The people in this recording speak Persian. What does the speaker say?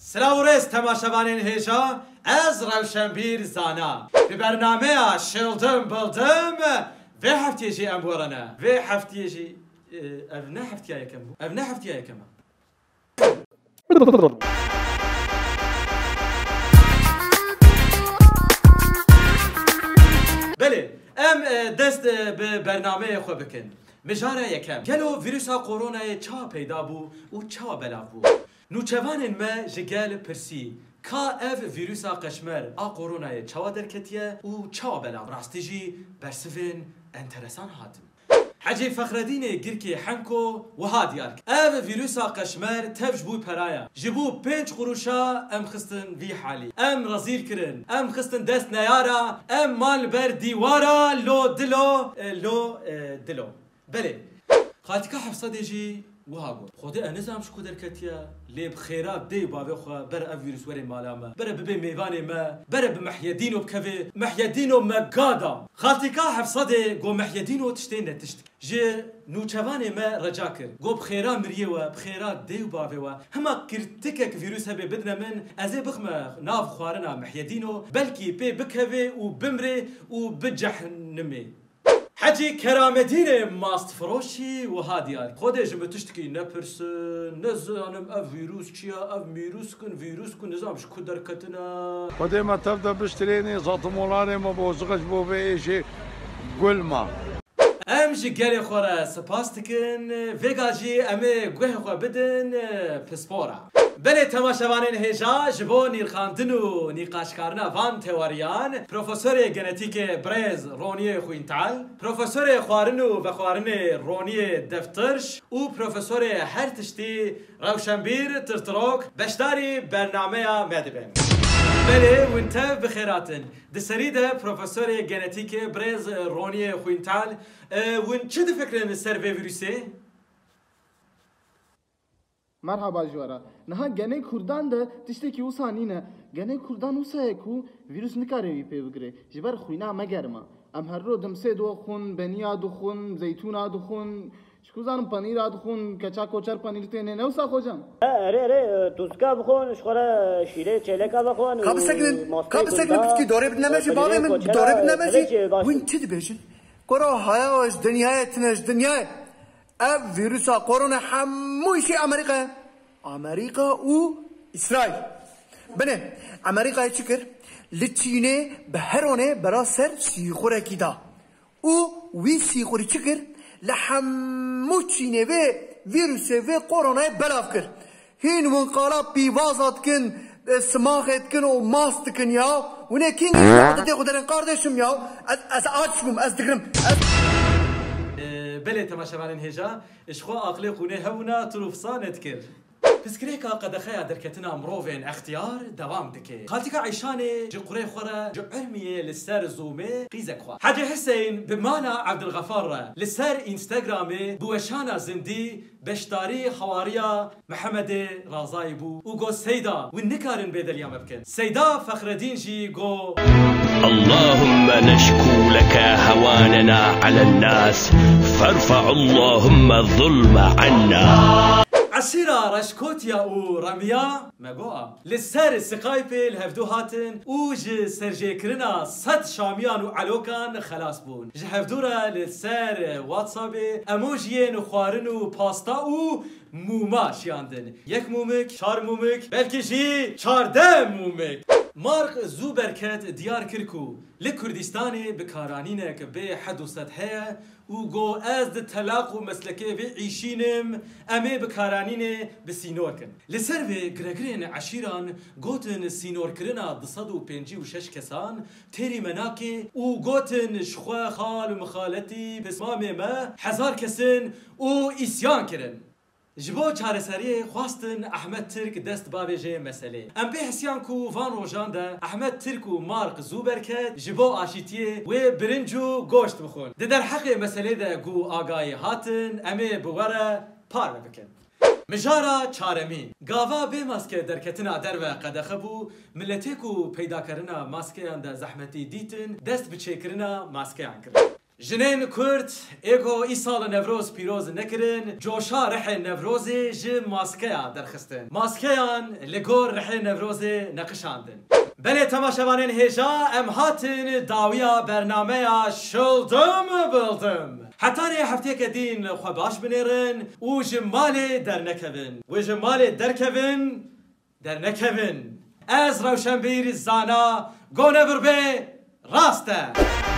سلام و ریز تماشاوانین هیجا از روشنبیر زانا به برنامه شلدم بلدم و هفتیه جی امبورانه و هفتیه جی نه هفتیه یکم بو نه هفتیه یکم بله دست به برنامه خو بکن مجاره یکم گلو ویروسا کرونا چا پیدا بو و چا بلا بو نوچوان ما جگل پرسی کا اف ویروسا قشمر آ کرونا چا درکتیه و چا بلا راستی جی برسفن انترسان هاتم حجی فخردین گرکی حنکو و هادیارک اف ویروسا قشمر تفج بوی پرایا جبو 5 قروشا ام خستن وی حالی ام رزیل کرن ام خستن دست نیارا ام مال بر دیوارا لو دلو بله خاطی که حفظه دیجی وها خود انزام شکو درکتیه لیب خیرات دی باوی خو بر اف ویروس وری مالامه بر ببی میوان ما بر بمحیدینو بکوی محیدینو مگادا خاطی که حفظه دی گو محیدینو تشتین نتشت جه نوچوان ما رجا کرد گو بخیرا مریه و بخیرا دی باوی و هما کرتکک ویروس هبه بدنا من ازی بخمه ناف خوارنا محیدینو بلکی پی بکوی و بمره و بجحنمه حجی کرامتین ماست فروشی و هادیار خودش بتشتکی نپرسن نزانم اف ویروس چیا اف ویروس کن نزامش کدر کتنا خودی ما تبدا بشترینی زاتمولاری ما بوزقش بو بیشی گل ما امجی گلی خوره سپاس تکن وگاجی امی گوه خواه بدن پسپورا بله تماشاوانین هیجا جبو نیرخاندن و نیقاشکارنا وان تواریان پروفسور گنتیک برز رونی خوینتال پروفسور خوارن و خوارن رونی دفترش و پروفسور هر تشتی روشنبیر ترتروک بشداری برنامه مدبن بله وانتا بخیراتن دسری ده پروفسور گنتیک برز رونی خوینتال وان چه ده فکرن سر ویروسه؟ مرحبا جوارا نها گنه کردان ده تشتی کی وسانی نه گنه کردان وسه کو ویروس نکاره وی پی بگره جبر خوینا مگرما ام هر رو دمسه دو خون بنیا دو خون زیتون دو خون شکو زانم پنیر دو خون کچا کوچر پنیر تنه نوسا خوجم اره توسکا بخون شخوره شیره چلکا بخون کاب سکنن پسکی داره بدنمشی بابه من داره بدنمشی وین چی دی بیشن کرا هایاش دنیای تنش دنیای اف ویروسا کرونا همویشی امریکا و اسرائیل بنه امریکا چی کر لچینه به هرونه برا سر سیخوره کی دا او وی سیخوری چی کر لحمو چینه و ویروس و کرونا بلاف کر هین ونقالا بیوازات کن سماخت کن و ماست کن یا ونه کینگ عادتی خودرن قاردشم یا از آجشم از دگرم بله تماشاوانین هیجا اشخوا عقلی خونه هونا تروفسانت کر پسکریکا قدخیا درکتنا مروفین اختیار دوام دکه خالتیکا عیشانه جقره خوره جعرمیه لسر زومه قیزک خوا حاجی حسین بمانا عبدالغفار لسر اینستاگرامه بوشانا زندی بشتاری حواریا محمد رازای بو وگو سیدا ونکارن بدلیام بکن سیدا فخردین جی گو اللهم نشكو لك هواننا على الناس فارفع اللهم الظلم عنا عسيرة رشكوتيا و رميا مقوعة للسر سقايبي الهفدو هاتن وج سرجي كرنا صد شاميان وعلوكان خلاص بون جهفدورا للسر واتسابي اموجيين وخوارن وباستا و موما شياندن يك مومك شار مومك بلكي جي 14 مومك مارك زوبركت ديار كركو لكردستاني بكارانينك بحد وسطحية وگو از طلاق و مسلکه و عیشینم امی بکارانینه بسینور کن لسر و گرگرین عشیران گوتن سینور کرنا 256 کسان تیری مناکه و گوتن شخوا خال و مخالتی بسمام ما 1000 کسن و اسیان کرن جبو چارەسەری خواستن احمد ترک دەست بابێژێ مەسەلێ ئەم پێ حسیان کو وان ڕۆژاندا احمد ترک و مارک زوبەرکەت ji bo ئاشیتیê wê birinc û goşt bixwin di derheqê meselê de gu agayî hatin em ê bi were par bikin mijara çaremîn gava bê maske derketina derve qedexe bû milletê ku peydakirina maskeyan de zehmetî dîtin dest bi çêkirina maskeyan kirin جنین کرد ایگو ای سال نوروز پیروز نکرن جوشا رح نوروز ج ماسکیا درخستن ماسکیان لگور رح نوروز نقشاندن بله تماشاوانین هجا ام هاتن داویا برنامه شلدم بلدم حتی هفته که دین خواباش بنیرن و جمال در نکوین و جمال در کوین در نکوین از روشنبیر زانا گونه بربه راسته